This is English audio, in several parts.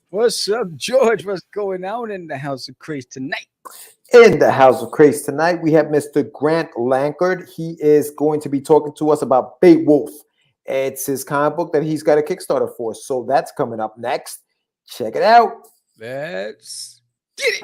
What's up, George? What's going on in the House of Craze tonight? In the House of Craze tonight, we have Mr. Grant Lankard. He is going to be talking to us about Beowulf. It's his comic book that he's got a Kickstarter for. So that's coming up next. Check it out. Let's get it.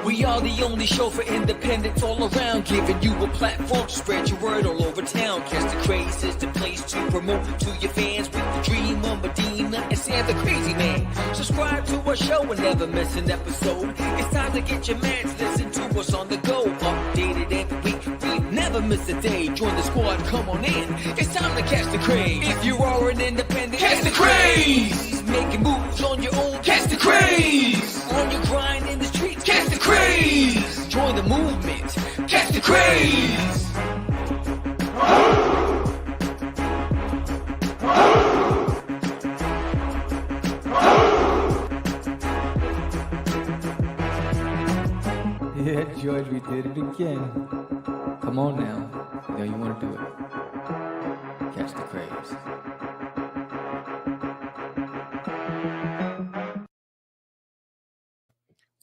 We are the only show for independents all around, giving you a platform to spread your word all over town. Catch the Craze is the place to promote to your fans with the dream of Medina and Sam the Crazy Man. Subscribe to our show and never miss an episode. It's time to get your mans, listen to us on the go. Updated every week, we never miss a day. Join the squad, come on in. It's time to catch the Craze. If you are an independent, catch the Craze. Making moves on your own, catch the Craze. On your grind in the streets, catch the Craze. Join the movement, catch the Craze. Yeah, George, we did it again. Come on now. You know you want to do it. Catch the Craze.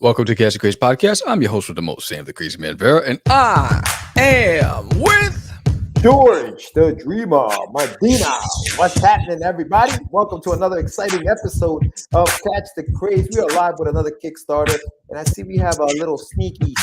Welcome to Catch the Craze Podcast. I'm your host with the most, Sam the Crazy Man Vera, and I am with George, the Dreamer, Medina. What's happening, everybody? Welcome to another exciting episode of Catch the Craze. We are live with another Kickstarter, and I see we have a little sneaky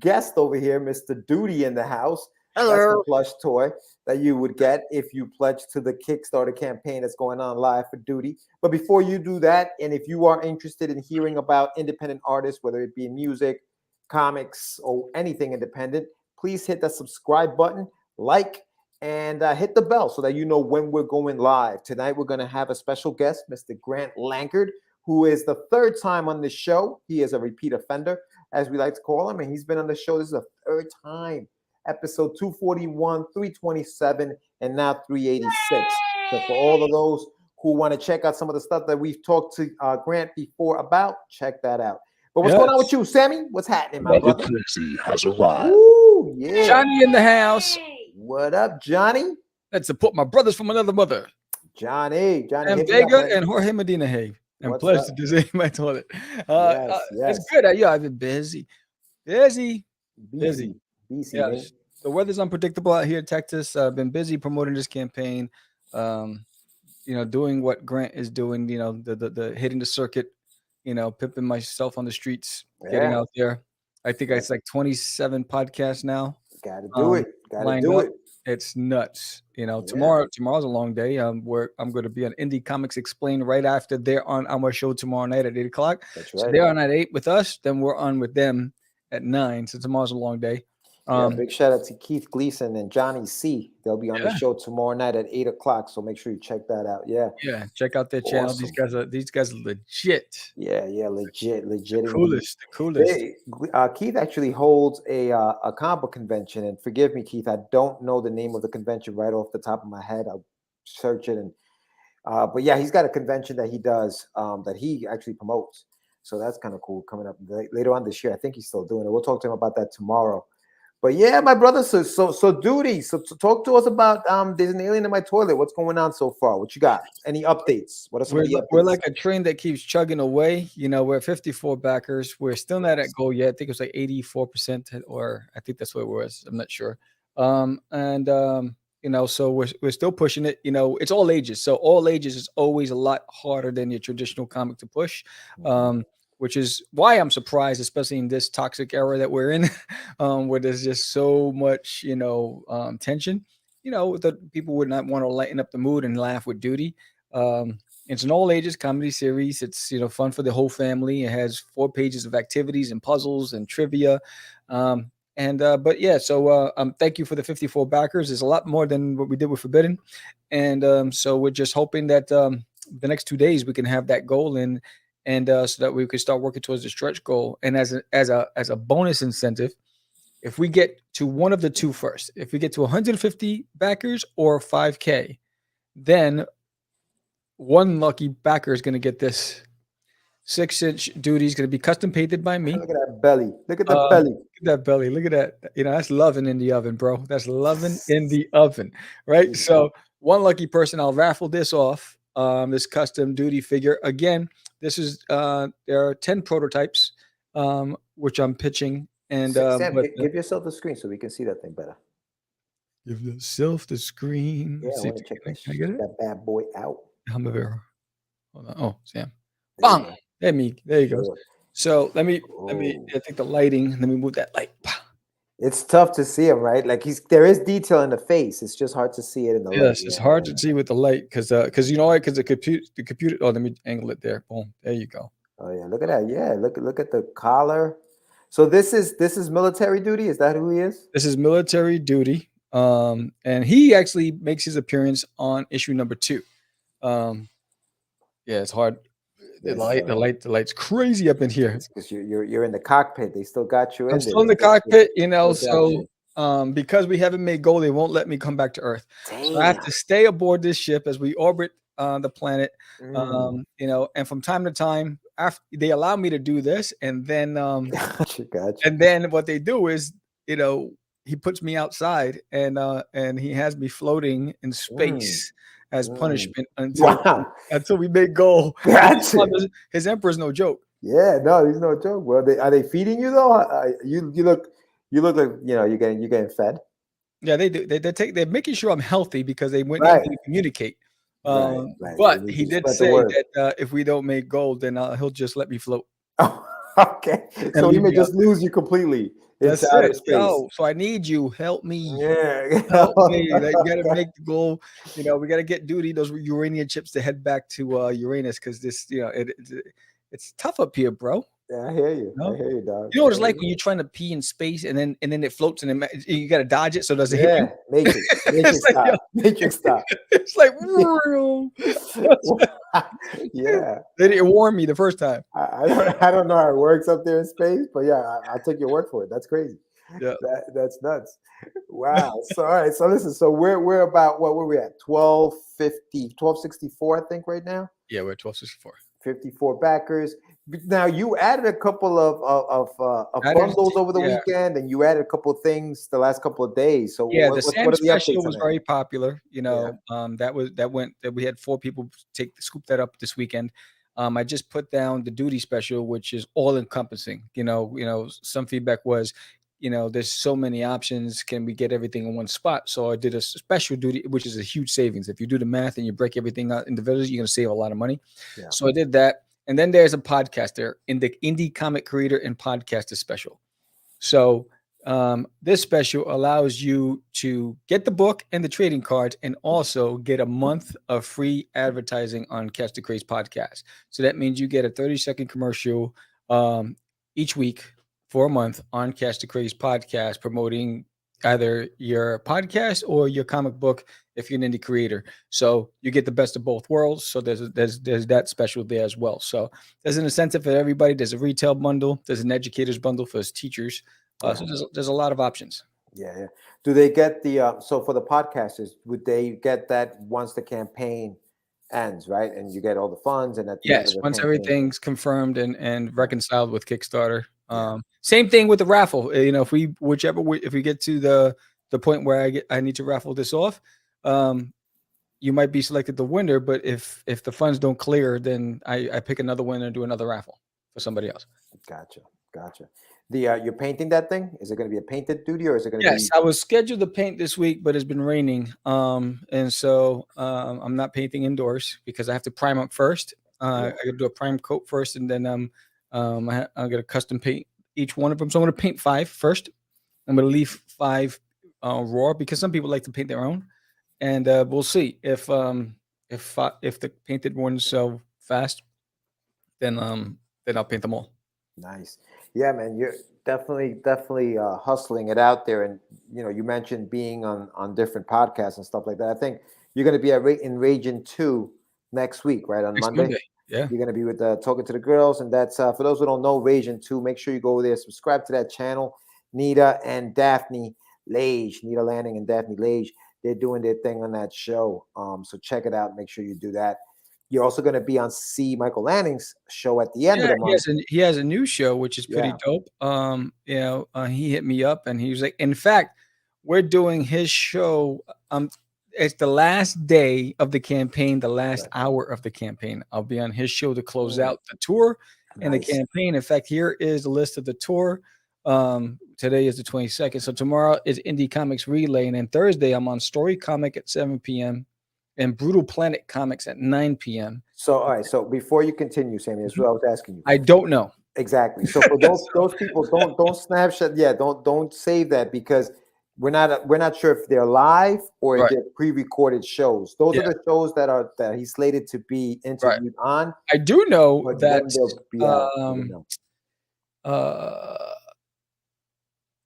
guest over here, Mr. Duty in the house. Hello. That's the plush toy that you would get if you pledge to the Kickstarter campaign that's going on live for Duty. But before you do that, and if you are interested in hearing about independent artists, whether it be in music, comics, or anything independent, please hit that subscribe button, like, and hit the bell so that you know when we're going live. Tonight, we're going to have a special guest, Mr. Grant Lankard, who is the third time on this show. He is a repeat offender, as we like to call him, and he's been on the show. This is the third time. Episode 241, 327, and now 386. So for all of those who want to check out some of the stuff that we've talked to Grant before about, check that out. But what's going on with you, Sammy? What's happening, my brother? Crazy has arrived. Ooh, yeah. Johnny in the house. What up, Johnny? Let's support my brothers from another mother. Johnny. And Vega and Jorge Medina Hay. And pleasure to see my toilet. Yes. It's good. I've been busy. Busy. Yeah. The weather's unpredictable out here in Texas. I've been busy promoting this campaign. Doing what Grant is doing. The hitting the circuit. Pimping myself on the streets, getting out there. I think it's like 27 podcasts now. Gotta do it. It's nuts. Tomorrow's a long day. I'm going to be on Indie Comics Explained right after they're on our show tomorrow night at 8:00. That's right. So they're on at 8 with us. Then we're on with them at 9. So tomorrow's a long day. Big shout out to Keith Gleason and Johnny C. They'll be on the show tomorrow night at 8:00. So make sure you check that out. Yeah. Check out their channel. Awesome. These guys are legit. Yeah, legit. The coolest. Keith actually holds a comic book convention, and forgive me, Keith, I don't know the name of the convention right off the top of my head. I'll search it, and but yeah, he's got a convention that he does that he actually promotes. So that's kind of cool coming up later on this year. I think he's still doing it. We'll talk to him about that tomorrow. But yeah, my brother, so Duty. So talk to us about there's an alien in my toilet. What's going on so far? What you got? Any updates? What are some updates? We're like a train that keeps chugging away. We're at 54 backers. We're still not at goal yet. I think it was like 84%, or I think that's what it was. I'm not sure. So we're still pushing it. It's all ages. So all ages is always a lot harder than your traditional comic to push. Which is why I'm surprised, especially in this toxic era that we're in, where there's just so much, tension. That people would not want to lighten up the mood and laugh with duty. It's an all ages comedy series. It's fun for the whole family. It has 4 pages of activities and puzzles and trivia. But yeah, so thank you for the 54 backers. There's a lot more than what we did with Forbidden, and so we're just hoping that the next 2 days we can have that goal in. And so that we could start working towards the stretch goal. And as a bonus incentive, if we get to one of the two first, if we get to 150 backers or 5K, then one lucky backer is going to get this 6-inch duty. Is going to be custom painted by me. Look at that belly. Look at the belly. Look at that belly. Look at that. That's loving in the oven, bro. That's loving in the oven, right? So one lucky person, I'll raffle this off. This custom duty figure. Again, this is there are 10 prototypes, which I'm pitching. And Sam, give yourself the screen so we can see that thing better. Give yourself the screen. Yeah, I want to check that bad boy out. Hold on. Oh, Sam. Bang! There you go. So let me I think the lighting. Let me move that light. It's tough to see him, right? Like there is detail in the face. It's just hard to see it in the light. Yes, it's hard to see with the light because you know what? Because the computer. Oh, let me angle it there. Boom. There you go. Oh yeah, look at that. Yeah, look at the collar. So this is military duty. Is that who he is? This is military duty. And he actually makes his appearance on issue number 2. Yeah, it's hard. The light's crazy up in here. Because you're in the cockpit. They still got you in. I'm still in the cockpit, So because we haven't made goal, they won't let me come back to Earth. Damn. So I have to stay aboard this ship as we orbit the planet. And from time to time, after they allow me to do this, and then gotcha. And then what they do is, he puts me outside and he has me floating in space. As punishment until we make goal. Gotcha. His emperor's no joke. Yeah, no, he's no joke. Well, are they feeding you though? You look like you're getting fed. Yeah, they do. They're making sure I'm healthy because they wouldn't need to communicate. Right. But he did say that if we don't make gold, then he'll just let me float. Oh, okay. So he may just lose you completely. That's it. Yo, so I need you. Help me. Yeah. Help me. You gotta make the goal. We gotta get duty those uranium chips to head back to Uranus because this, it's tough up here, bro. Yeah, I hear you. I hear you, dog. You know what it's like when you're trying to pee in space and then it floats and you gotta dodge it so it doesn't hit you. Matrix stop. Matrix stop. It's like yeah. They didn't warn me the first time. I don't know how it works up there in space, but yeah, I took your word for it. That's crazy. Yeah, that's nuts. Wow. So all right. So listen. So we're about what were we at? 1264, I think, right now. Yeah, we're at 1264. 54 backers. Now you added a couple of bundles over the weekend, and you added a couple of things the last couple of days. So the Sam special was very popular. That we had 4 people scoop that up this weekend. I just put down the duty special, which is all encompassing. Some feedback was, there's so many options. Can we get everything in one spot? So I did a special duty, which is a huge savings. If you do the math and you break everything out individually, you're going to save a lot of money. Yeah. So I did that. And then there's a podcaster in the indie comic creator and podcaster special. So this special allows you to get the book and the trading cards and also get a month of free advertising on Catch the Craze podcast. So that means you get a 30-second commercial each week for a month on Catch the Craze podcast, promoting either your podcast or your comic book if you're an indie creator. So you get the best of both worlds. So there's that special there as well. So there's an incentive for everybody. There's a retail bundle. There's an educator's bundle for his teachers. So there's a lot of options. Yeah. Do they get the so for the podcasters, would they get that once the campaign ends, right? And you get all the funds and at the end of the once campaign. everything's confirmed and reconciled with Kickstarter. Same thing with the raffle. If we get to the point where I need to raffle this off, you might be selected the winner. But if the funds don't clear, then I pick another winner and do another raffle for somebody else. Gotcha. Gotcha. You're painting that thing? Is it going to be a painted duty or is it going to Yes, be? I was scheduled to paint this week, but it's been raining. And so I'm not painting indoors because I have to prime up first. I got to do a prime coat first, and then I'm gonna custom paint each one of them. So I'm gonna paint 5 first. I'm gonna leave 5 raw because some people like to paint their own, and we'll see if the painted ones sell fast, then I'll paint them all. Nice. Yeah, man, you're definitely hustling it out there. And you mentioned being on different podcasts and stuff like that. I think you're going to be in Raging 2 next week, right? On Next Monday. Monday. Yeah. You're going to be with Talking to the Girls. And that's for those who don't know, Raging 2. Make sure you go there, subscribe to that channel. Nita and Daphne Lage, Nita Lanning and Daphne Lage, they're doing their thing on that show. So check it out. Make sure you do that. You're also going to be on C. Michael Lanning's show at the end of the month. He has a new show, which is pretty dope. He hit me up and he was like, in fact, we're doing his show. It's the last day of the campaign, the last hour of the campaign. I'll be on his show to close out the tour and the campaign. In fact, here is the list of the tour. Today is the 22nd. So tomorrow is Indie Comics Relay. And then Thursday, I'm on Story Comic at 7 p.m. and Brutal Planet Comics at 9 p.m. So, all right. So before you continue, Sammy, that's what I was asking you. I don't know. Exactly. So for those people, don't snapshot. Yeah, don't save that because we're not sure if they're live or if they're pre-recorded shows. Those are the shows that he's slated to be interviewed on. I do know that.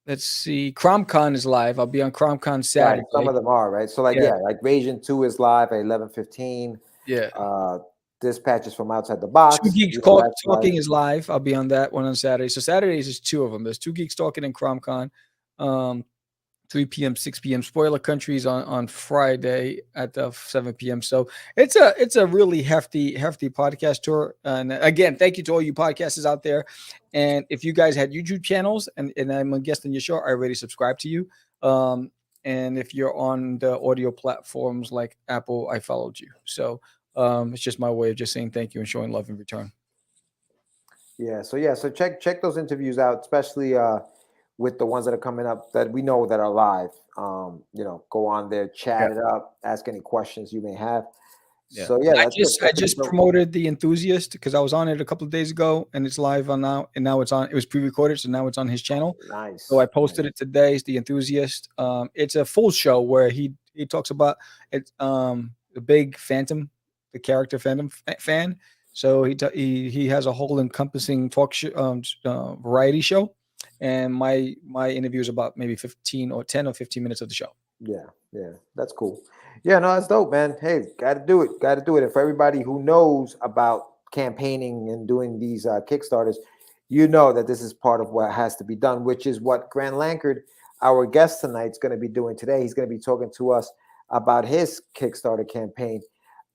Let's see. CromCon is live. I'll be on CromCon Saturday. Right, some of them are, right? So like Raging 2 is live at 11:15. Yeah. Dispatches from Outside the Box. 2 Geeks Talking is live. I'll be on that one on Saturday. So Saturdays is 2 of them. There's 2 Geeks Talking and CromCon. 3 p.m., 6 p.m. Spoiler Countries on Friday at 7 p.m. So it's a really hefty podcast tour. And again, thank you to all you podcasters out there. And if you guys had YouTube channels and I'm a guest on your show, I already subscribe to you. And if you're on the audio platforms like Apple, I followed you. So it's just my way of just saying thank you and showing love in return. So check those interviews out, especially with the ones that are coming up that we know that are live. Go on there, chat it up, ask any questions you may have. Yeah. So I just promoted The Enthusiast because I was on it a couple of days ago and it's live on now, and now it's on. It was pre-recorded, so now it's on his channel. Nice. So I posted it today. It's The Enthusiast. It's a full show where he talks about it. The big Phantom, the character Phantom fan. So he has a whole encompassing talk show, variety show. And my interview is about maybe 10 or 15 minutes of the show. Yeah, that's cool. Yeah, no, that's dope, man. Hey, got to do it. And for everybody who knows about campaigning and doing these Kickstarters, you know that this is part of what has to be done, which is what Grant Lankard, our guest tonight, is going to be doing today. He's going to be talking to us about his Kickstarter campaign,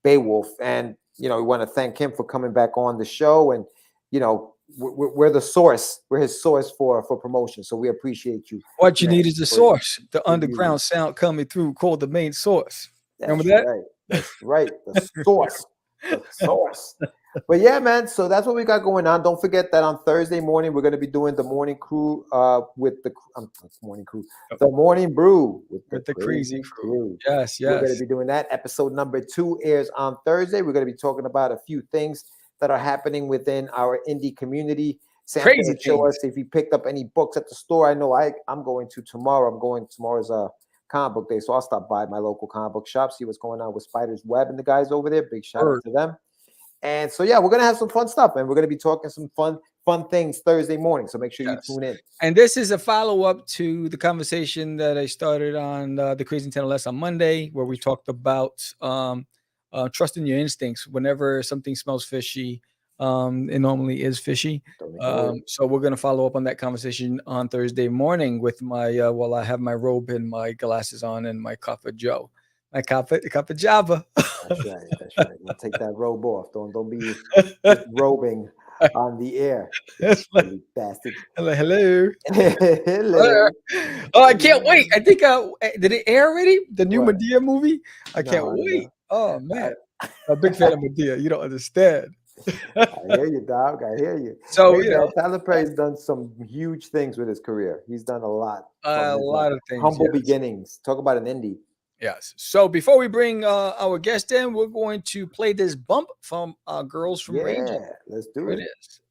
Beowulf. And, we want to thank him for coming back on the show. And, we're the source. We're his source for promotion. So we appreciate you. What you need is the source, the underground sound coming through, called the main source. Remember that? Right. That's right. The source. The source. But yeah, man. So that's what we got going on. Don't forget that on Thursday morning we're going to be doing the morning crew with the morning crew, the morning brew with the crazy crew. Yes. We're going to be doing that. Episode number 2 airs on Thursday. We're going to be talking about a few things that are happening within our indie community. Sam Crazy can show us if he picked up any books at the store. I know I'm going to tomorrow. Tomorrow's a comic book day, so I'll stop by my local comic book shop, see what's going on with Spider's Web and the guys over there. Big shout out to them. And so we're gonna have some fun stuff, and we're gonna be talking some fun things Thursday morning. So make sure you tune in. And this is a follow-up to the conversation that I started on the Crazy Nintendo Less on Monday, where we talked about trusting your instincts whenever something smells fishy. It normally is fishy. So we're going to follow up on that conversation on Thursday morning with my I have my robe and my glasses on and my cup of Joe, my cup of Java. That's right. We'll take that robe off. Don't be robing on the air. That's you bastard. Hello. Hello. Oh, I can't wait. I think did it air already? The new Medea movie? I can't wait. Oh man, I'm a big fan of Medea. You don't understand. I hear you, dog. I hear you. So, Hey, man, Tyler Perry's done some huge things with his career. He's done a lot a from his lot of things. humble Yes. beginnings. Talk about an indie. Yes. So before we bring our guest in, we're going to play this bump from Girls from Rage. Yeah, let's do Here it. it is.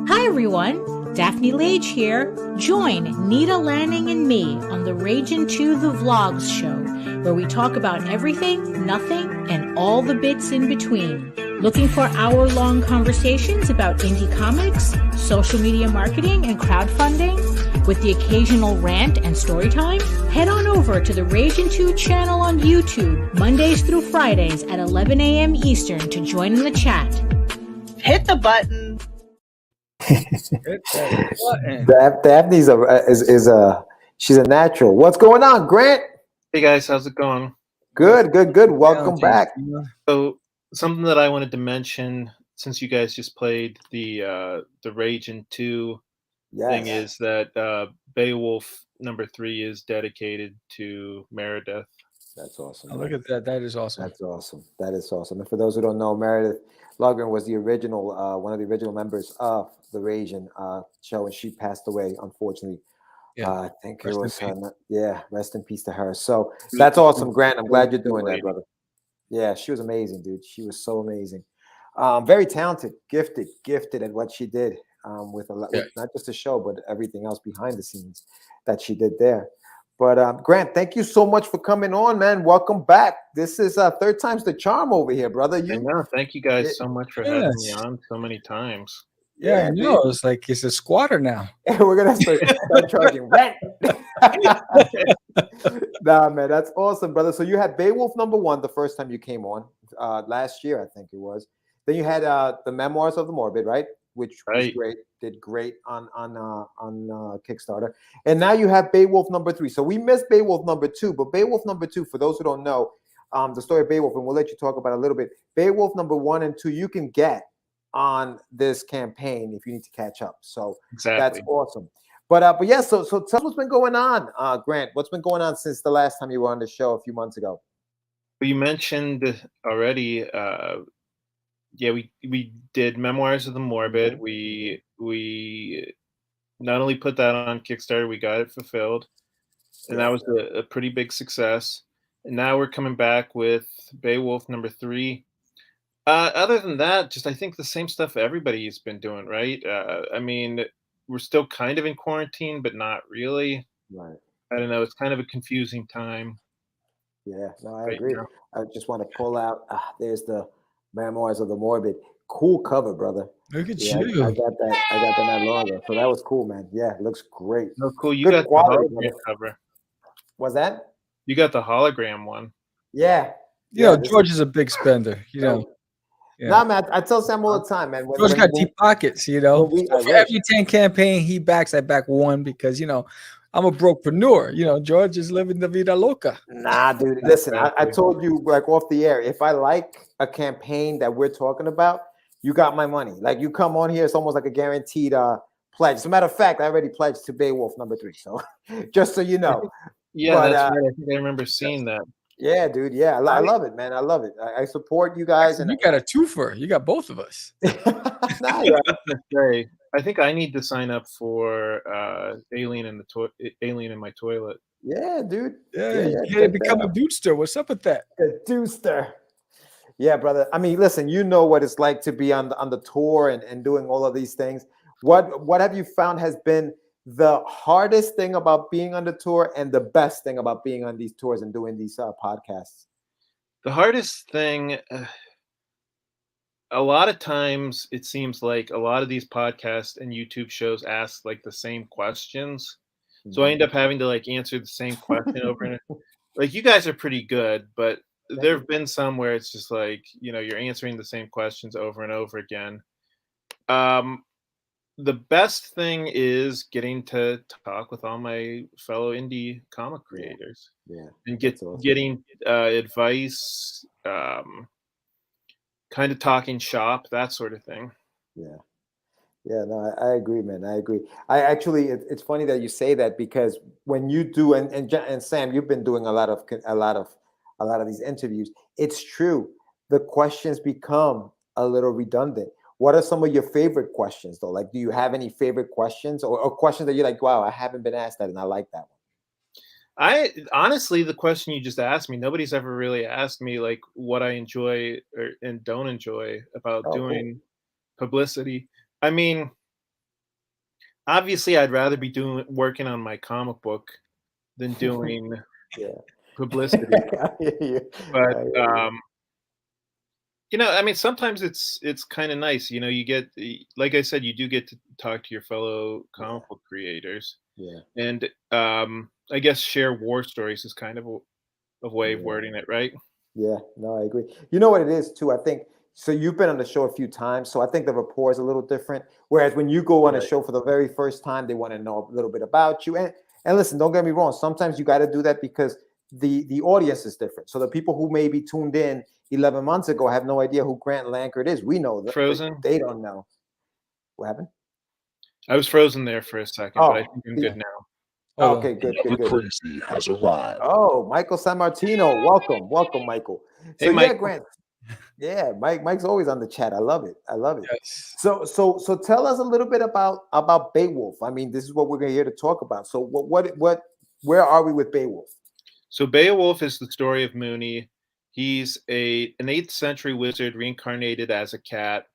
Hi everyone, Daphne Lage here. Join Nita Lanning and me on the Ragin' 2 The Vlogs show, where we talk about everything, nothing, and all the bits in between. Looking for hour-long conversations about indie comics, social media marketing, and crowdfunding, with the occasional rant and story time? Head on over to the Ragin' 2 channel on YouTube, Mondays through Fridays at 11 a.m. Eastern to join in the chat. Hit the button. Daphne's she's a natural. What's going on, Grant? Hey guys, how's it going? Good. Welcome back. So something that I wanted to mention, since you guys just played the Ragin' 2 thing, is that Beowulf #3 is dedicated to Meredith. That's awesome. Oh, look at that. That is awesome. That's awesome. That is awesome. And for those who don't know, Meredith Logren was the original, one of the original members of the Ragin' show, and she passed away, unfortunately. I think it was, rest in peace to her. So that's awesome, Grant. I'm glad you're doing that, brother. Yeah, she was amazing, dude. She was so amazing. Very talented, gifted at what she did with a lot, with not just the show, but everything else behind the scenes that she did there. But Grant, thank you so much for coming on, man. Welcome back. This is third time's the charm over here, brother. I know. Thank you guys so much for having me on so many times. Yeah, I know. It's like it's a squatter now. We're gonna start charging rent. Nah, man, that's awesome, brother. So you had Beowulf #1 the first time you came on last year, I think it was. Then you had the Memoirs of the Morbid, right? Which was great. Did great on Kickstarter. And now you have Beowulf #3. So we missed Beowulf #2, but Beowulf #2, for those who don't know, the story of Beowulf, and we'll let you talk about it a little bit. Beowulf #1 and 2 you can get on this campaign if you need to catch up. So that's awesome. But yeah, so tell us what's been going on, Grant. What's been going on since the last time you were on the show a few months ago? Well, you mentioned already. We did Memoirs of the Morbid. We not only put that on Kickstarter, we got it fulfilled, and that was a pretty big success. And now we're coming back with Beowulf #3. Other than that, just I think the same stuff everybody's been doing, right? I mean, we're still kind of in quarantine, but not really. Right. I don't know. It's kind of a confusing time. Yeah, no, I agree. Now. I just want to pull out. There's the Memoirs of the Morbid. Cool cover, brother. Look at you. I got that not long ago. So that was cool, man. Yeah, it looks great. No, cool. You got the hologram cover. Was that? You got the hologram one. Yeah. You know, George is a big spender. You know. Yeah. Nah, man. I tell Sam all the time, man. George got deep pockets. You know, for every 10 campaign he backs, I back one because I'm a brokepreneur. George is living the vida loca. Nah, dude. Listen, I told you like off the air. If I like a campaign that we're talking about, you got my money. Like you come on here, it's almost like a guaranteed pledge. As a matter of fact, I already pledged to Beowulf #3. So just so you know. Yeah, that's right. I think I remember seeing that. Yeah, dude. Yeah, I love it, man. I love it. I support you guys. And you got a twofer. You got both of us. I think I need to sign up for Alien in my toilet. Yeah, dude. Yeah, you gotta become a dudester. What's up with that? A dudester. Yeah, brother. I mean, listen, you know what it's like to be on the tour and doing all of these things. What have you found has been the hardest thing about being on the tour and the best thing about being on these tours and doing these podcasts? The hardest thing, a lot of times it seems like a lot of these podcasts and YouTube shows ask like the same questions. So I end up having to like answer the same question over and over. Like you guys are pretty good, but there have been some where it's just like, you're answering the same questions over and over again. The best thing is getting to talk with all my fellow indie comic creators, and getting advice, kind of talking shop, that sort of thing. Yeah, no, I agree, man. I agree. I actually, it's funny that you say that because when you do, and Sam, you've been doing a lot of these interviews. It's true. The questions become a little redundant. What are some of your favorite questions though? Like, do you have any favorite questions or questions that you're like, wow, I haven't been asked that and I like that one? I honestly, the question you just asked me, nobody's ever really asked me like what I enjoy and don't enjoy about Oh, cool. doing publicity. I mean, obviously, I'd rather be working on my comic book than doing Yeah. publicity. I hear you. But I hear you. I mean, sometimes it's kind of nice. You get, like I said, you do get to talk to your fellow comic book creators, Yeah. and I guess share war stories is kind of a way of Yeah. wording it, right? Yeah, no, I agree. You know what it is too? I think so. You've been on the show a few times, so I think the rapport is a little different. Whereas when you go on a Right. show for the very first time, they want to know a little bit about you. And listen, don't get me wrong. Sometimes you got to do that because the audience is different. So the people who maybe tuned in 11 months ago have no idea who Grant Lankard is. We know that, but Frozen. they don't know. What happened? I was frozen there for a second, but I think I'm good now. Oh, okay, good. Crazy has arrived. Oh, Michael San Martino, welcome, Michael. Hey, So yeah, Mike. Grant. Yeah, Mike's always on the chat. I love it. Yes. So tell us a little bit about Beowulf. I mean, this is what we're here to talk about. So where are we with Beowulf? So Beowulf is the story of Mooney. He's an 8th century wizard reincarnated as a cat,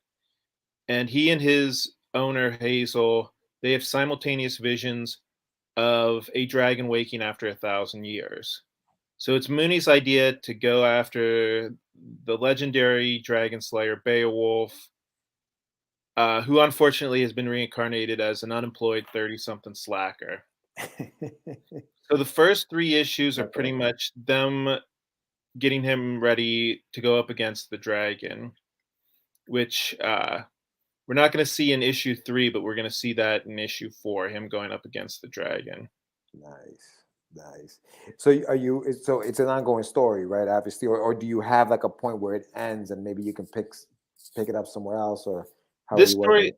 and he and his owner Hazel, they have simultaneous visions of a dragon waking after 1,000 years. So it's Mooney's idea to go after the legendary dragon slayer Beowulf, who unfortunately has been reincarnated as an unemployed 30-something slacker. So the first 3 issues are pretty much them getting him ready to go up against the dragon, which we're not going to see in issue 3, but we're going to see that in issue 4, him going up against the dragon. Nice. So so it's an ongoing story, right? Obviously, or do you have like a point where it ends and maybe you can pick it up somewhere else, or how This are you working?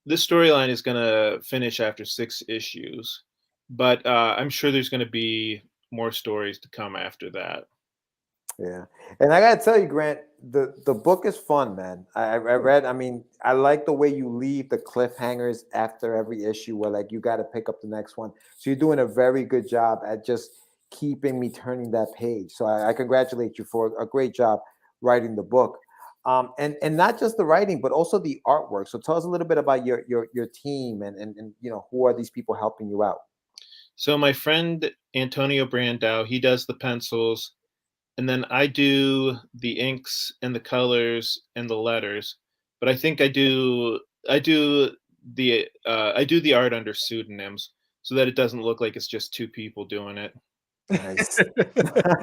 this storyline is going to finish after 6 issues, but I'm sure there's going to be more stories to come after that. Yeah, and I gotta tell you, Grant, the book is fun, man. I read. I mean, I like the way you leave the cliffhangers after every issue, where like you got to pick up the next one. So you're doing a very good job at just keeping me turning that page. So I congratulate you for a great job writing the book, and not just the writing, but also the artwork. So tell us a little bit about your team and who are these people helping you out. So my friend Antonio Brandau, he does the pencils. And then I do the inks and the colors and the letters, but I think I do the art under pseudonyms so that it doesn't look like it's just 2 people doing it. Nice.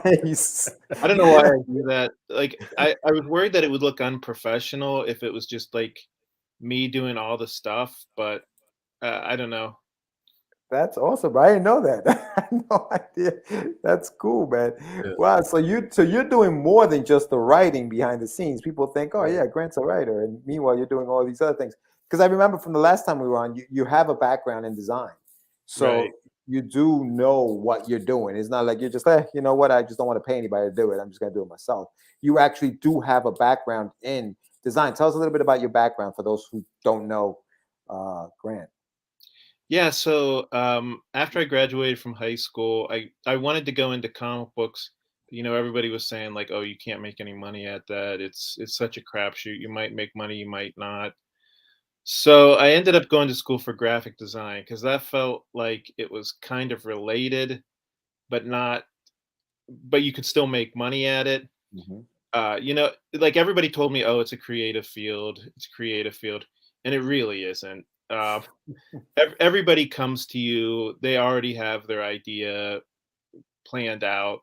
Nice. I don't know why I do that. Like I was worried that it would look unprofessional if it was just like me doing all the stuff, but I don't know. That's awesome. I didn't know that. I had no idea. That's cool, man. Yeah. Wow. So you're doing more than just the writing behind the scenes. People think, oh yeah, Grant's a writer, and meanwhile you're doing all these other things. Because I remember from the last time we were on, you have a background in design, so Right. you do know what you're doing. It's not like you're just, you know what? I just don't want to pay anybody to do it. I'm just gonna do it myself. You actually do have a background in design. Tell us a little bit about your background for those who don't know, Grant. Yeah, so after I graduated from high school, I wanted to go into comic books. Everybody was saying like, "Oh, you can't make any money at that. It's such a crapshoot. You might make money, you might not." So I ended up going to school for graphic design because that felt like it was kind of related, but not. But you could still make money at it. Like everybody told me, "Oh, it's a creative field. It's a creative field," and it really isn't. Everybody comes to you, they already have their idea planned out.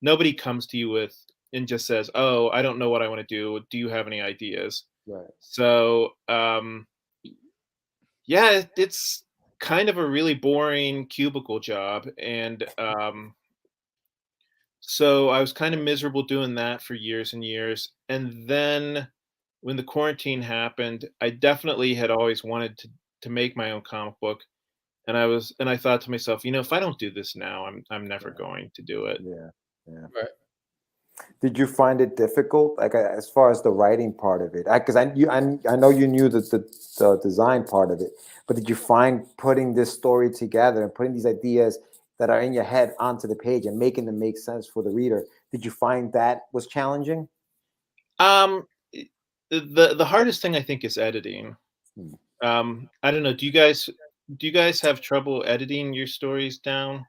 Nobody comes to you with and just says, "Oh, I don't know what I want to do. Do you have any ideas?" Right. So yeah, it's kind of a really boring cubicle job, and so I was kind of miserable doing that for years and years. And then when the quarantine happened, I definitely had always wanted to make my own comic book. And I thought to myself, if I don't do this now, I'm never going to do it. Yeah. Right. Did you find it difficult, like as far as the writing part of it? Because I know you knew the design part of it, but did you find putting this story together and putting these ideas that are in your head onto the page and making them make sense for the reader? Did you find that was challenging? Um, the hardest thing I think is editing. I don't know. Do you guys have trouble editing your stories down?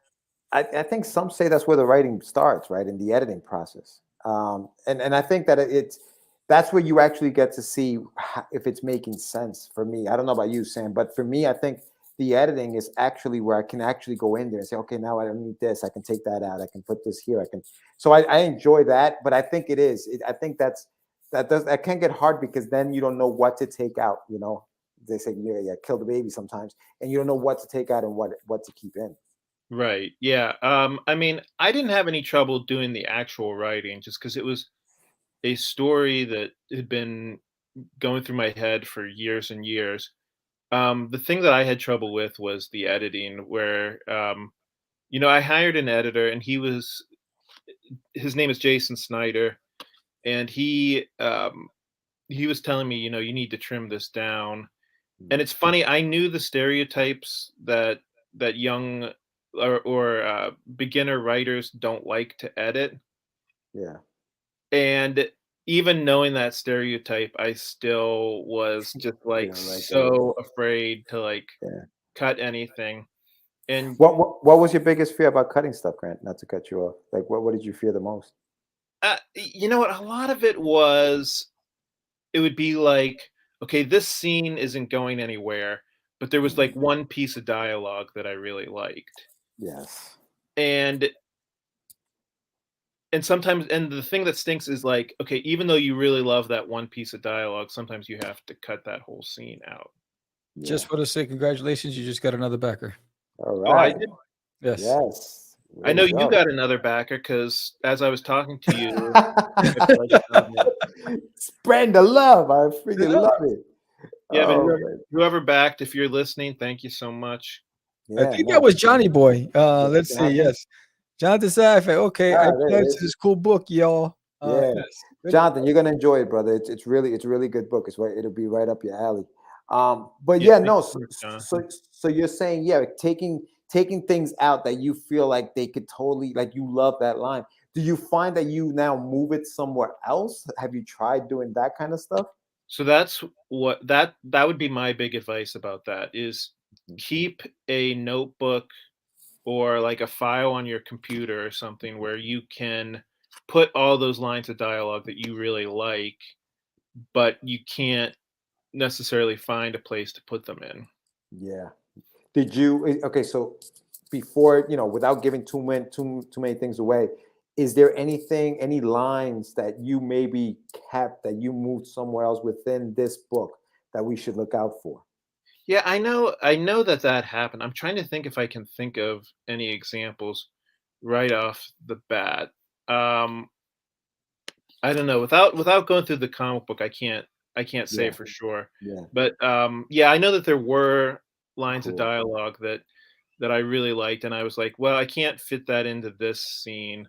I think some say that's where the writing starts, right, in the editing process. And I think that that's where you actually get to see if it's making sense for me. I don't know about you, Sam, but for me, I think the editing is actually where I can actually go in there and say, okay, now I don't need this. I can take that out. I can put this here. So I enjoy that, but I think I think that can get hard because then you don't know what to take out. You know, they say, yeah, kill the baby sometimes, and you don't know what to take out and what to keep in. Right. Yeah. I mean, I didn't have any trouble doing the actual writing just because it was a story that had been going through my head for years and years. The thing that I had trouble with was the editing, where I hired an editor, and his name is Jason Snyder, and he was telling me, you need to trim this down. And it's funny, I knew the stereotypes that young or beginner writers don't like to edit. Yeah. And even knowing that stereotype, I still was just like so afraid to cut anything. And what was your biggest fear about cutting stuff, Grant? Not to cut you off. Like, what did you fear the most? you know what? A lot of it would be like, okay, this scene isn't going anywhere, but there was like one piece of dialogue that I really liked. Yes. And sometimes, and the thing that stinks is like, okay, even though you really love that one piece of dialogue, sometimes you have to cut that whole scene out. Yeah. Just want to say congratulations, you just got another backer. All Oh, I right. did? Yes. Yes. I know you got another backer because as I was talking to you, spread the love. I freaking love it. Yeah, but whoever backed, if you're listening, thank you so much. I think that was Johnny Boy. Let's see. Yes, Jonathan Safe. Okay, I pledged this cool book, y'all. Yeah, yes. Jonathan, you're gonna enjoy it, brother. It's really a good book. It'll be right up your alley. But yeah, no. So you're saying, yeah, taking things out that you feel like they could totally, like, you love that line. Do you find that you now move it somewhere else? Have you tried doing that kind of stuff? So that's what that would be my big advice about that is keep a notebook or like a file on your computer or something where you can put all those lines of dialogue that you really like, but you can't necessarily find a place to put them in. Yeah. Did you? Okay, so before, without giving too many things away, is there any lines that you maybe kept that you moved somewhere else within this book that we should look out for? Yeah, I know that happened. I'm trying to think if I can think of any examples right off the bat. I don't know. Without going through the comic book, I can't say for sure. Yeah. But yeah, I know that there were lines of dialogue that I really liked, and I was like, well, I can't fit that into this scene.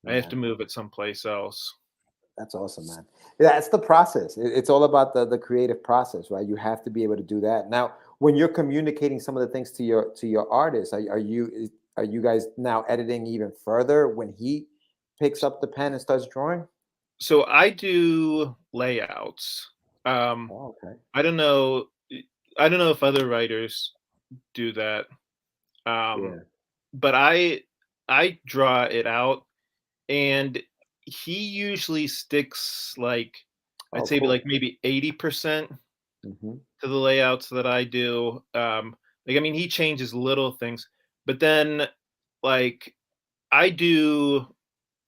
I have to move it someplace else. That's awesome, man. Yeah, it's the process. It's all about the creative process, right? You have to be able to do that. Now, when you're communicating some of the things to your artist, are you guys now editing even further when he picks up the pen and starts drawing? So I do layouts. Okay. I don't know if other writers do that. But I draw it out, and he usually sticks like I'd say like maybe 80% to the layouts that I do. Like, I mean, he changes little things, but then like I do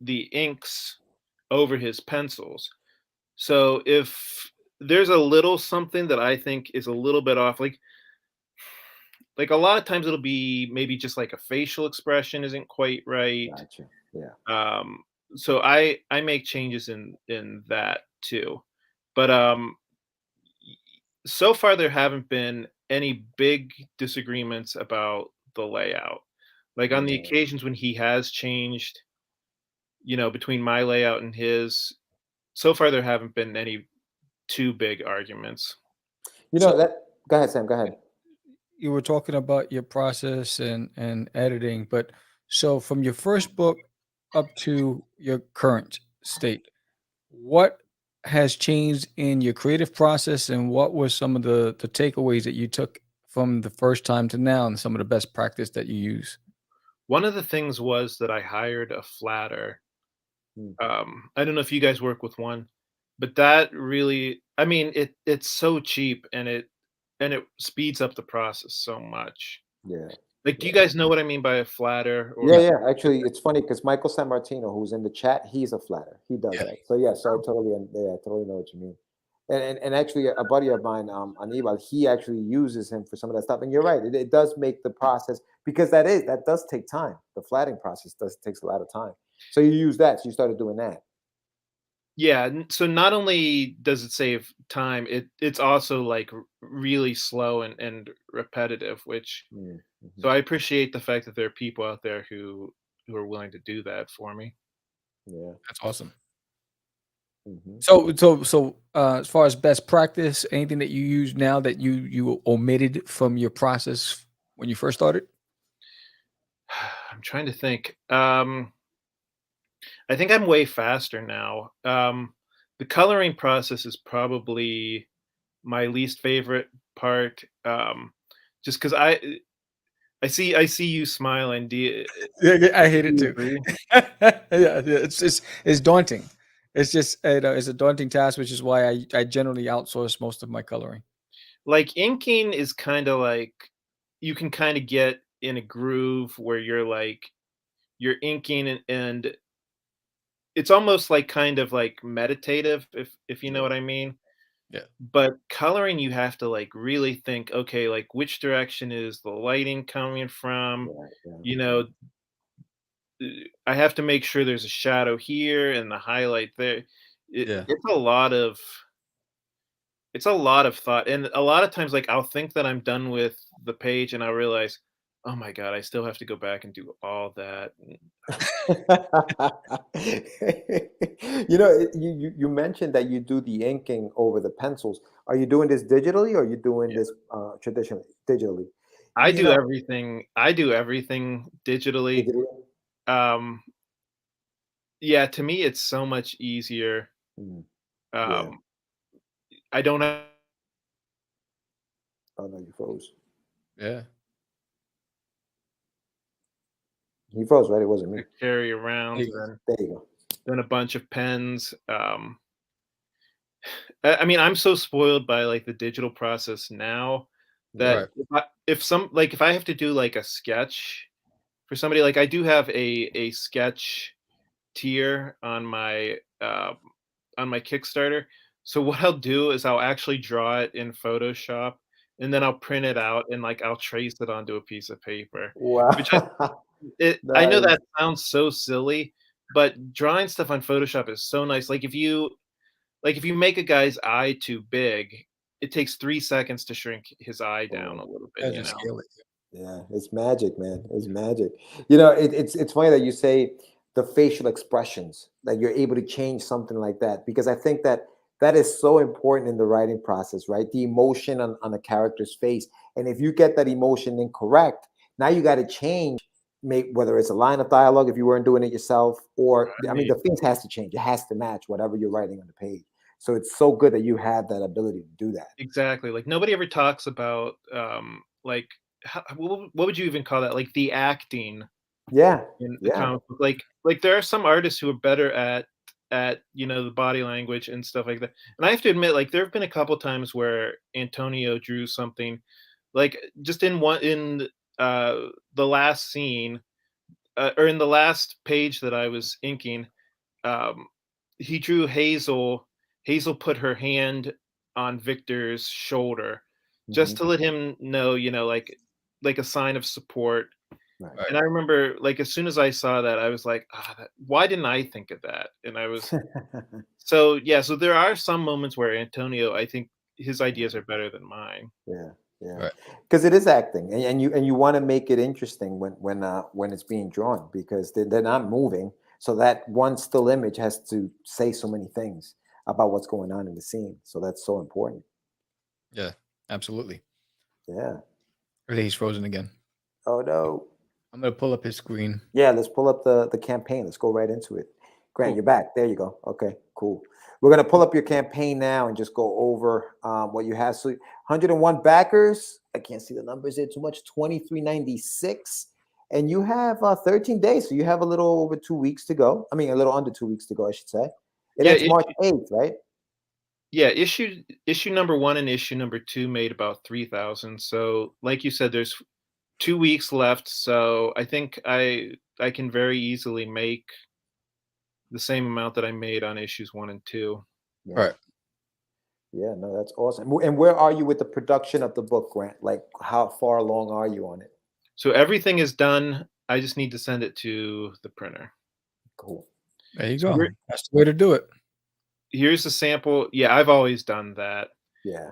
the inks over his pencils. So if there's a little something that I think is a little bit off, like a lot of times it'll be maybe just like a facial expression isn't quite right. Gotcha. Yeah. So I make changes in that too. But so far there haven't been any big disagreements about the layout. Like on the occasions when he has changed between my layout and his, so far there haven't been any too big arguments. So Go ahead, Sam. Go ahead. you were talking about your process and editing, but so from your first book up to your current state, what has changed in your creative process, and what were some of the takeaways that you took from the first time to now, and some of the best practice that you use? One of the things was that I hired a flatter. Mm. I don't know if you guys work with one, but that really, I mean, it's so cheap, and it speeds up the process so much. Yeah. Like, do you guys know what I mean by a flatter? Or Yeah. Actually, it's funny because Michael San Martino, who's in the chat, he's a flatter. He does Yeah. that. So yes, I totally know what you mean. And actually, a buddy of mine, Anibal, he actually uses him for some of that stuff. And you're right, it does make the process, because that does take time. The flatting process takes a lot of time. So you use that. So you started doing that. Yeah, so not only does it save time, it's also like really slow and repetitive, which Mm-hmm. so I appreciate the fact that there are people out there who are willing to do that for me. Yeah. That's awesome. Mm-hmm. So, as far as best practice, anything that you use now that you omitted from your process when you first started? I'm trying to think. I think I'm way faster now. The coloring process is probably my least favorite part. Just because I see you smiling. Yeah, I hate it Do you too. agree? Yeah, it's daunting. It's just it's a daunting task, which is why I generally outsource most of my coloring. Like inking is kind of like you can kind of get in a groove where you're inking and it's almost like kind of like meditative if you know what I mean. Yeah. But coloring, you have to like really think, okay, like which direction is the lighting coming from? Yeah. You know, I have to make sure there's a shadow here and the highlight there. Yeah. It's a lot of thought, and a lot of times, like I'll think that I'm done with the page, and I'll realize, oh my god, I still have to go back and do all that. You mentioned that you do the inking over the pencils. Are you doing this digitally, or are you doing this traditionally digitally? I do everything. I do everything digitally. Digitally? Yeah, to me, it's so much easier. Yeah. I don't have Oh no, you froze. Yeah. He froze, right? It wasn't me. to carry around There you go. than a bunch of pens. I mean, I'm so spoiled by like the digital process now that Right. if I have to do like a sketch for somebody, like I do have a sketch tier on my Kickstarter. So what I'll do is I'll actually draw it in Photoshop and then I'll print it out and like I'll trace it onto a piece of paper. Wow. Which I know Nice. that sounds so silly, but drawing stuff on Photoshop is so nice. Like if you make a guy's eye too big, it takes 3 seconds to shrink his eye down a little bit, you know. Scale it. Yeah, it's magic, man. It's magic. It's funny that you say the facial expressions, that you're able to change something like that, because I think that is so important in the writing process, right? The emotion on a character's face. And if you get that emotion incorrect, now you got to change, whether it's a line of dialogue, if you weren't doing it yourself, or I mean, the face has to change. It has to match whatever you're writing on the page. So it's so good that you have that ability to do that. Exactly. Like nobody ever talks about like what would you even call that? Like the acting Yeah. in the comic book. Like there are some artists who are better at the body language and stuff like that. And I have to admit, like there have been a couple times where Antonio drew something like just in the last scene or in the last page that I was inking, he drew Hazel. Hazel put her hand on Victor's shoulder just to let him know, like a sign of support. Right. And I remember, like, as soon as I saw that, I was like, why didn't I think of that? And I was so there are some moments where Antonio, I think his ideas are better than mine. Yeah. Right. Because it is acting, and you want to make it interesting when it's being drawn, because they're not moving. So that one still image has to say so many things about what's going on in the scene. So that's so important. Yeah, absolutely. Yeah. I think he's frozen again. Oh no. I'm gonna pull up his screen. Yeah, let's pull up the campaign. Let's go right into it. Grant, Cool. you're back. There you go. Okay, cool. We're gonna pull up your campaign now and just go over what you have. So 101 backers. I can't see the numbers there too much. 2396, and you have 13 days. So you have a little over 2 weeks to go. I mean, a little under 2 weeks to go, I should say. Yeah, It's March 8th, right? Yeah, issue number 1 and issue number 2 made about 3,000. So, like you said, there's 2 weeks left. So I think I can very easily make the same amount that I made on issues 1 and 2. Yeah. Right. Yeah, no, that's awesome. And where are you with the production of the book, Grant? Like, how far along are you on it? So everything is done. I just need to send it to the printer. Cool. There you So go. That's the way to do it. Here's a sample. Yeah, I've always done that. Yeah.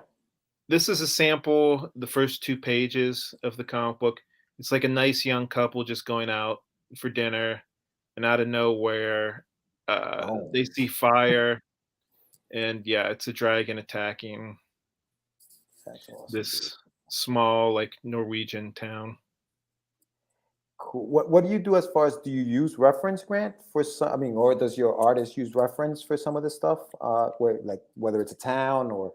This is a sample, the first 2 pages of the comic book. It's like a nice young couple just going out for dinner, and out of nowhere, they see fire, and yeah, it's a dragon attacking That's awesome. this small, like, Norwegian town. Cool. What do you do as far as, do you use reference, Grant, for some? I mean, or does your artist use reference for some of this stuff? Where, like, whether it's a town or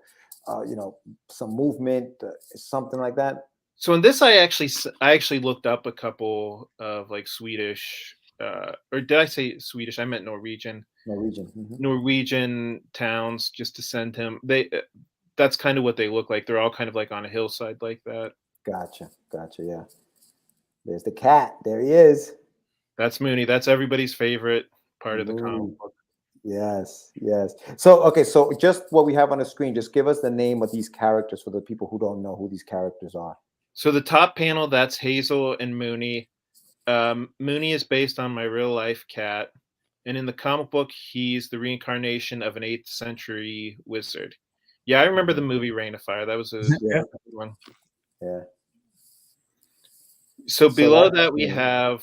some movement, something like that. So in this, I actually looked up a couple of, like, Swedish, or did I say Swedish? I meant Norwegian. Norwegian. Mhm. Norwegian towns, just to send him. That's kind of what they look like. They're all kind of like on a hillside like that. Gotcha. Yeah. There's the cat. There he is. That's Mooney. That's everybody's favorite part of the comic book. Yes. So, okay, so just what we have on the screen, just give us the name of these characters for the people who don't know who these characters are. So the top panel, that's Hazel and Mooney. Mooney is based on my real life cat. And in the comic book, he's the reincarnation of an 8th century wizard. Yeah, I remember the movie Reign of Fire. That was a good one. Yeah. So below that, we have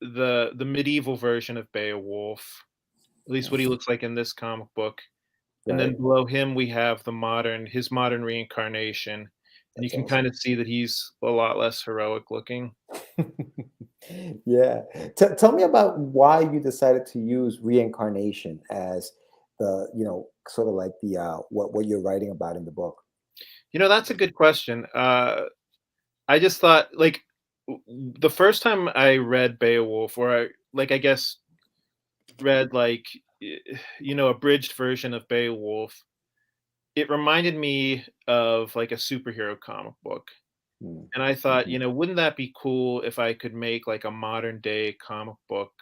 the medieval version of Beowulf, at least what he looks like in this comic book. And then below him, we have his modern reincarnation. And you can kind of see that he's a lot less heroic looking. Yeah. Tell me about why you decided to use reincarnation as the, sort of like the what you're writing about in the book. That's a good question. I just thought, like, the first time I read Beowulf, or I guess read, like, abridged version of Beowulf, it reminded me of, like, a superhero comic book. And I thought, wouldn't that be cool if I could make, like, a modern day comic book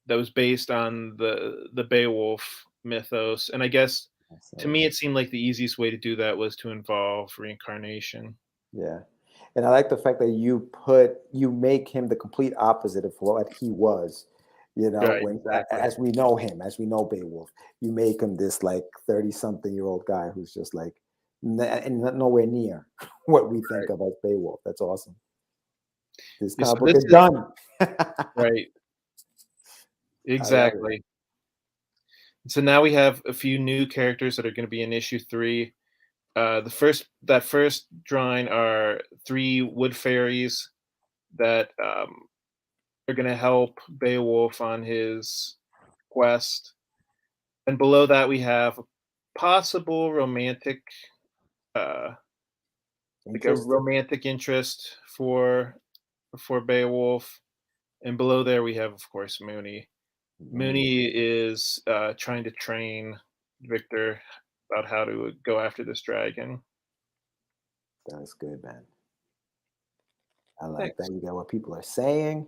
that was based on the Beowulf mythos? And I guess to me, it seemed like the easiest way to do that was to involve reincarnation. Yeah. And I like the fact that you make him the complete opposite of what he was, Right, exactly. As we know him, as we know Beowulf, you make him this, like, 30-something-year-old guy who's just like, and nowhere near what we think of as Beowulf. That's awesome. This comic book is done. Right. Exactly. So now we have a few new characters that are going to be in issue 3. That first drawing are 3 wood fairies that are going to help Beowulf on his quest. And below that, we have a possible romantic, like a romantic interest for Beowulf. And below there, we have, of course, Mooney. Mooney is trying to train Victor about how to go after this dragon. That's good, man. I like that. You got what people are saying.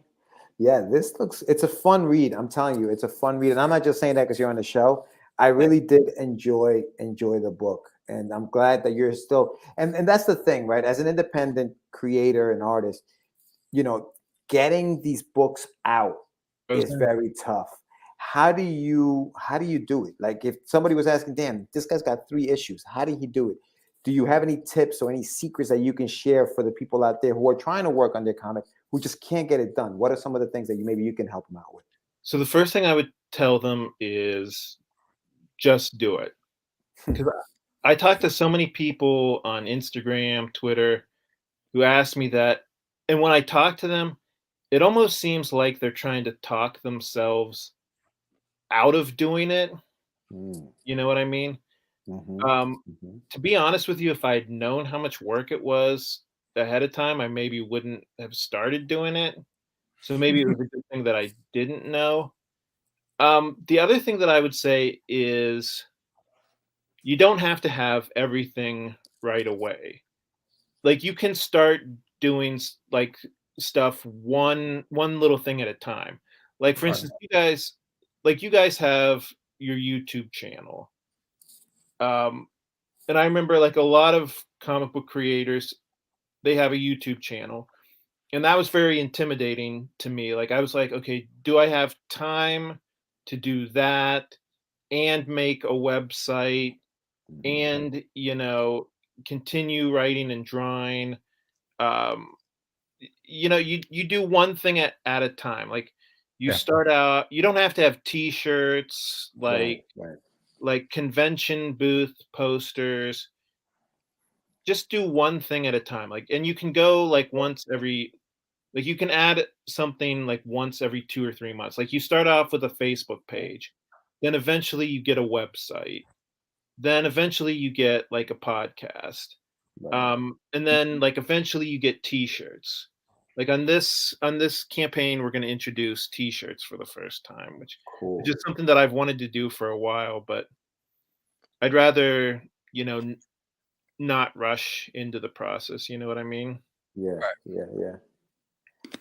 Yeah, it's a fun read. I'm telling you, it's a fun read. And I'm not just saying that because you're on the show. I really did enjoy the book. And I'm glad that you're still, and that's the thing, right? As an independent creator and artist, getting these books out is very tough. How do you do it? Like, if somebody was asking, damn, this guy's got 3 issues, how did he do it? Do you have any tips or any secrets that you can share for the people out there who are trying to work on their comic who just can't get it done? What are some of the things that you can help them out with? So the first thing I would tell them is just do it. Because I talk to so many people on Instagram, Twitter, who ask me that. And when I talk to them, it almost seems like they're trying to talk themselves out of doing it. You know what I mean? To be honest with you, if I'd known how much work it was ahead of time, I maybe wouldn't have started doing it. So maybe it was a good thing that I didn't know. The other thing that I would say is you don't have to have everything right away. Like you can start doing like stuff one little thing at a time. Like for instance, you guys have your YouTube channel. And I remember like a lot of comic book creators, they have a YouTube channel. And that was very intimidating to me. Like I was like, okay, do I have time to do that and make a website and, continue writing and drawing? You do one thing at a time. Like you start out, you don't have to have t-shirts, like convention booth posters. Just do one thing at a time. Like, and you can go like you can add something like once every 2 or 3 months. Like you start off with a Facebook page, then eventually you get a website, then eventually you get like a podcast, and then like eventually you get t-shirts. Like on this campaign, we're going to introduce t-shirts for the first time, which is just something that I've wanted to do for a while, but I'd rather, not rush into the process. You know what I mean? Yeah.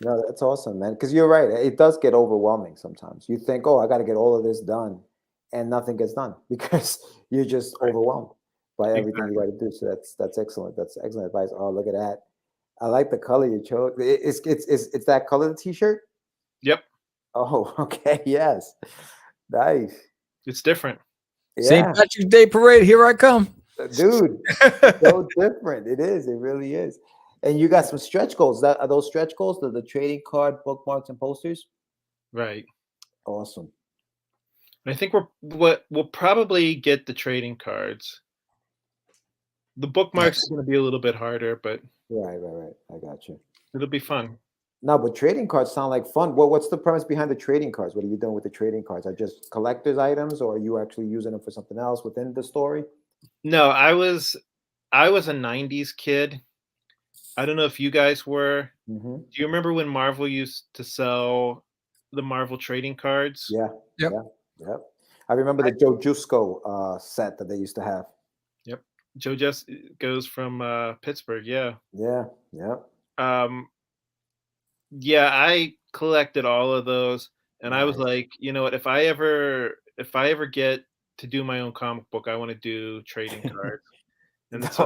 No, that's awesome, man. Because you're right. It does get overwhelming sometimes. You think, oh, I got to get all of this done, and nothing gets done because you're just overwhelmed by everything you got to do. So that's excellent. That's excellent advice. Oh, look at that. I like the color you chose. It's that color of the t-shirt? Yep. Oh, okay. Yes. Nice. It's different. Yeah. St. Patrick's Day parade. Here I come. Dude, so different. It is. It really is. And you got some stretch goals. Are those stretch goals? The trading card, bookmarks, and posters? Right. Awesome. I think we'll probably get the trading cards. The bookmarks is going to be a little bit harder, but right. I got you. It'll be fun. No, but trading cards sound like fun. What's the premise behind the trading cards? What are you doing with the trading cards? Are just collector's items, or are you actually using them for something else within the story? No, I was a 90s kid. I don't know if you guys were. Mm-hmm. Do you remember when Marvel used to sell the Marvel trading cards? Yeah. Yep. I remember the Joe Jusko set that they used to have. Yep. Joe just goes from Pittsburgh. Yeah. Yeah. Yeah, I collected all of those, and nice. I was like, you know what? If I ever get to do my own comic book, I want to do trading cards, and so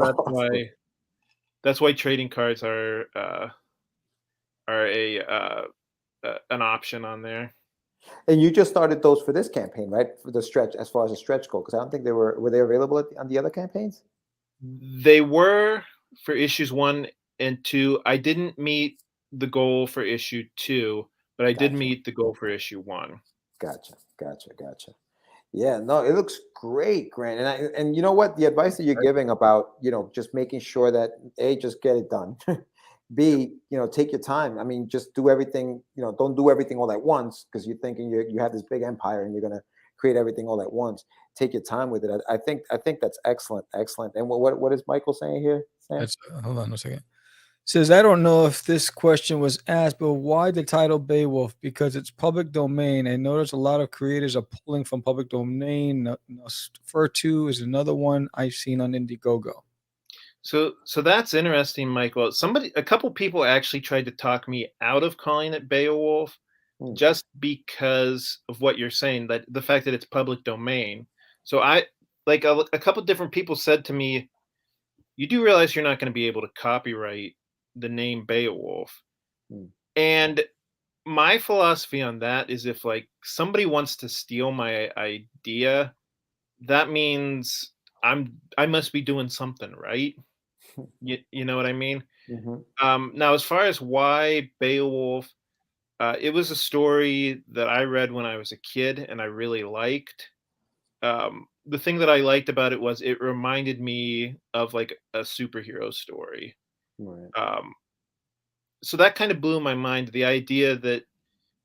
that's why trading cards are an option on there. And you just started those for this campaign, right? For the stretch, as far as a stretch goal, because I don't think were they available on the other campaigns? They were for issues 1 and 2. I didn't meet the goal for issue 2, but I did meet the goal for issue 1. Gotcha. Yeah, no, it looks great, Grant. And you know what? The advice that you're giving about, just making sure that A, just get it done. B, take your time. I mean, just do everything, don't do everything all at once, because you're thinking you have this big empire and you're going to create everything all at once. Take your time with it. I think that's excellent. And what is Michael saying here, Sam? Hold on a second. Says, I don't know if this question was asked, but why the title Beowulf? Because it's public domain. I notice a lot of creators are pulling from public domain. Fur 2 is another one I've seen on Indiegogo. So that's interesting, Michael. A couple people actually tried to talk me out of calling it Beowulf, just because of what you're saying, that the fact that it's public domain. So a couple different people said to me, you do realize you're not going to be able to copyright the name Beowulf. And my philosophy on that is, if like somebody wants to steal my idea, that means I must be doing something right. You know what I mean? Mm-hmm. Now, as far as why Beowulf, It was a story that I read when I was a kid, and I really liked. The thing that I liked about it was it reminded me of like a superhero story. Right. Um, so that kind of blew my mind. The idea that,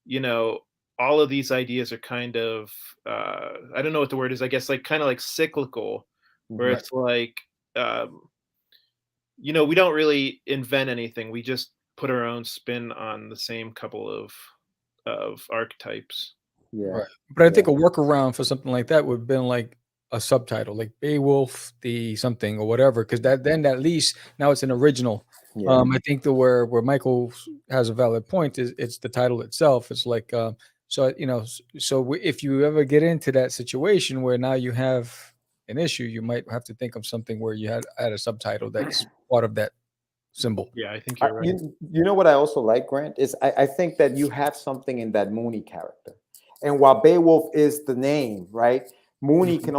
you know, all of these ideas are kind of, I don't know what the word is, I guess, like kind of like cyclical, where Mhm. it's like, um, you know, we don't really invent anything. We just put our own spin on the same couple of archetypes. Yeah. Right. But I Yeah. think a workaround for something like that would have been like a subtitle, like Beowulf the something or whatever, because that then at least now it's an original. Yeah. I think the where Michael has a valid point is it's the title itself. It's like so you know if you ever get into that situation where now you have an issue, you might have to think of something where you had add a subtitle that's part of that symbol. Yeah, I think you're right. You know what I also like, Grant, is I think that you have something in that Mooney character. And while Beowulf is the name, right? Mooney Mhm. can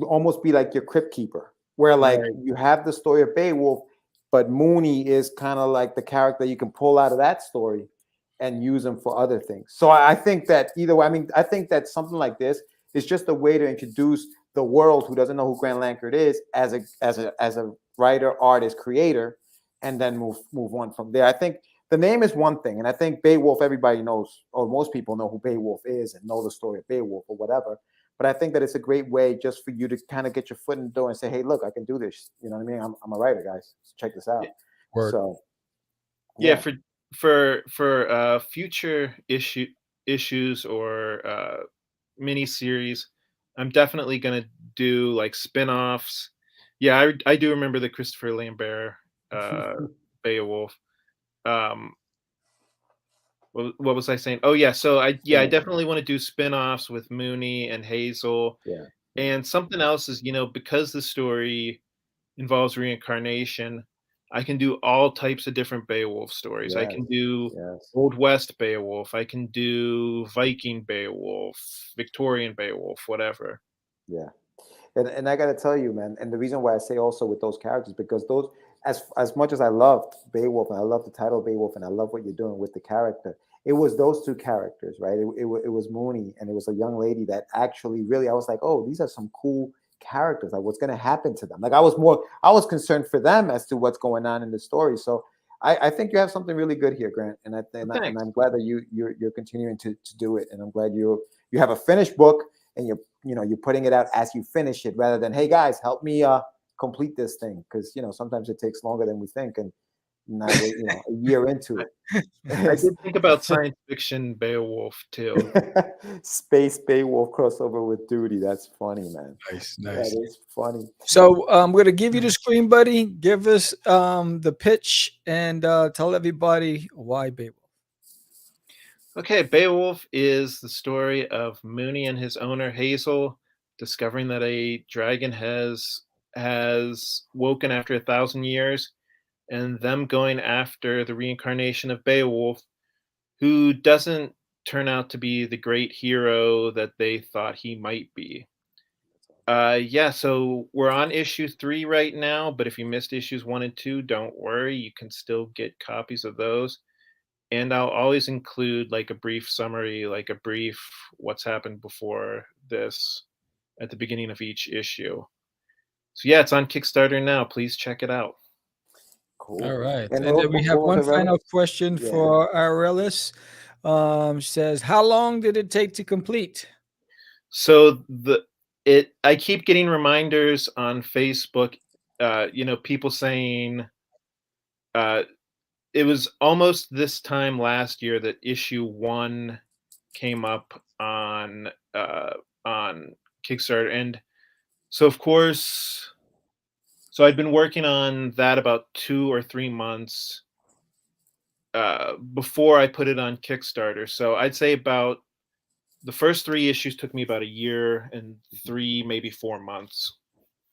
almost be like your crypt keeper, where like Right. you have the story of Beowulf, but Mooney is kind of like the character you can pull out of that story and use them for other things. So I think that either way, I mean, I think that something like this is just a way to introduce the world who doesn't know who Grant Lankard is as a writer, artist, creator, and then move on from there. I think the name is one thing, and I think Beowulf, everybody knows, or most people know who Beowulf is and know the story of Beowulf or whatever. But I think that it's a great way just for you to kind of get your foot in the door and say, "Hey, look, I can do this." You know what I mean? I'm a writer, guys. Check this out. Word. So Yeah, yeah, for future issues or mini series, I'm definitely gonna do like spin-offs. Yeah, I do remember the Christopher Lambert Beowulf. Um, what was I saying? Oh yeah, so I yeah, definitely want to do spin-offs with Mooney and Hazel. yeah, And something else is, you know, because the story involves reincarnation, I can do all types of different Beowulf stories. I yes, can do yes, Old West Beowulf, I can do Viking Beowulf, Victorian Beowulf, whatever. yeah. And I gotta tell you, man, and the reason why I say also with those characters, because those as much as I loved Beowulf and I love the title Beowulf and I love what you're doing with the character, it was those two characters, right? It was Mooney and it was a young lady that actually really I was like, oh, these are some cool characters. Like what's gonna happen to them? Like I was concerned for them as to what's going on in the story. So I think you have something really good here, Grant, and Thanks. I'm glad that you're continuing to do it, and I'm glad you have a finished book and you're putting it out as you finish it rather than, hey guys, help me complete this thing, because sometimes it takes longer than we think, and now we're a year into I it. did think about science fiction Beowulf too. Space Beowulf crossover with Duty. That's funny, man. Nice, That nice. is funny. So we're gonna give you the screen, buddy. Give us the pitch and tell everybody why Beowulf. Okay, Beowulf is the story of Mooney and his owner Hazel discovering that a dragon has woken after 1,000 years, and them going after the reincarnation of Beowulf, who doesn't turn out to be the great hero that they thought he might be. Yeah, so we're on issue 3 right now, but if you missed issues 1 and 2, don't worry, you can still get copies of those. And I'll always include like a brief summary, like a brief what's happened before this at the beginning of each issue. So yeah, it's on Kickstarter now. Please check it out. Cool. All right. And And then we have what was one the rel- final question Yeah. for Aurelis. Says, how long did it take to complete? So I keep getting reminders on Facebook, people saying it was almost this time last year that issue 1 came up on Kickstarter. And so of course, so I'd been working on that about 2 or 3 months before I put it on Kickstarter. So I'd say about the first 3 issues took me about a year, and 3, maybe 4 months.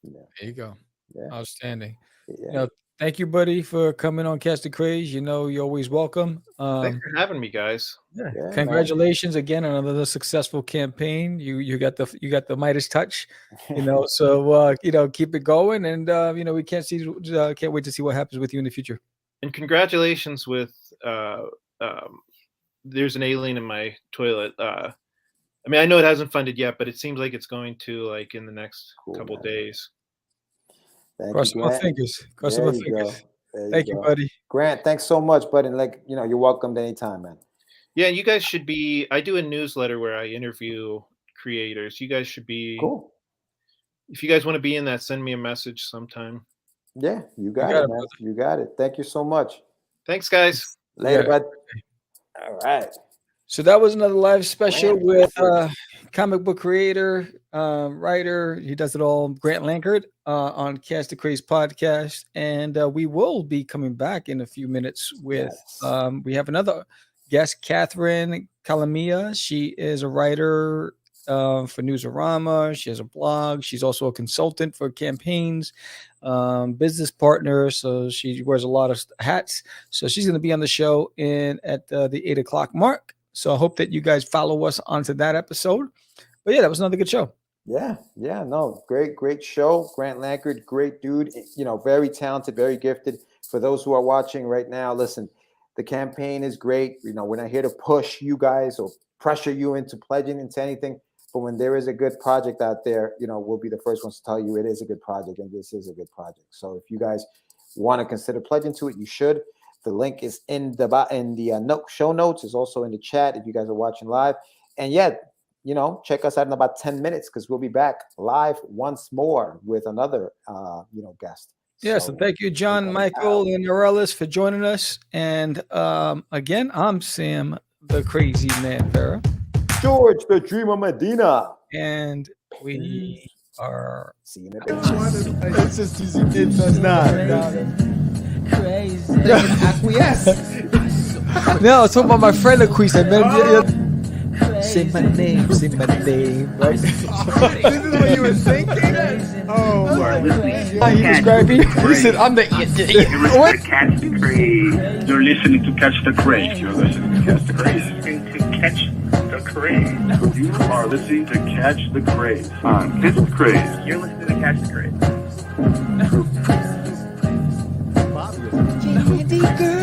Yeah. There you go. Yeah. Outstanding. Yeah. Thank you, buddy, for coming on Cast the Craze. You're always welcome. Thanks for having me, guys. Yeah. Yeah, man. Congratulations again on another successful campaign. You got the Midas touch, so keep it going, and we can't wait to see what happens with you in the future. And congratulations with there's an alien in my toilet. I mean, I know it hasn't funded yet, but it seems like it's going to, like, in the next couple days. Cross my fingers. Cross my fingers. Thank you, buddy. Grant, thanks so much, buddy. And like, you know, you're welcome anytime, man. Yeah, you guys should be. I do a newsletter where I interview creators. You guys should be cool. If you guys want to be in that, send me a message sometime. Yeah, you got it, man. You got it. Thank you so much. Thanks, guys. Later, bud. All right. So that was another live special with comic book creator, writer. He does it all, Grant Lankard, on Cast the Craze podcast. And we will be coming back in a few minutes with, we have another guest, Catherine Calamia. She is a writer for Newsarama. She has a blog. She's also a consultant for campaigns, business partner. So she wears a lot of hats. So she's going to be on the show at the 8 o'clock mark. So I hope that you guys follow us onto that episode. But yeah, that was another good show. Yeah, no, great show. Grant Lankard, great dude, you know, very talented, very gifted. For those who are watching right now, listen, the campaign is great. You know, we're not here to push you guys or pressure you into pledging into anything. But when there is a good project out there, you know, we'll be the first ones to tell you it is a good project and this is a good project. So if you guys want to consider pledging to it, you should. The link is in the show notes. It's also in the chat if you guys are watching live. And yeah, you know, check us out in about 10 minutes because we'll be back live once more with another, guest. Yes, so thank you, John, Michael, and Aurelis for joining us. And again, I'm Sam, the Crazy Man Vera. George, the Dreamer Medina. And we are seeing it. It's not. Crazy. Acquiesce. No, I was talking about my friend Acquiesce. Say my name, right? This is what you were thinking? Oh, how you describe me? He said, I'm the What? Catch the Craze. You're listening to Catch the Craze. You're listening to Catch the Craze. To Catch the Craze. You are listening to Catch the Craze. Catch the Craze. You're listening to Catch the Craze. Candy girl.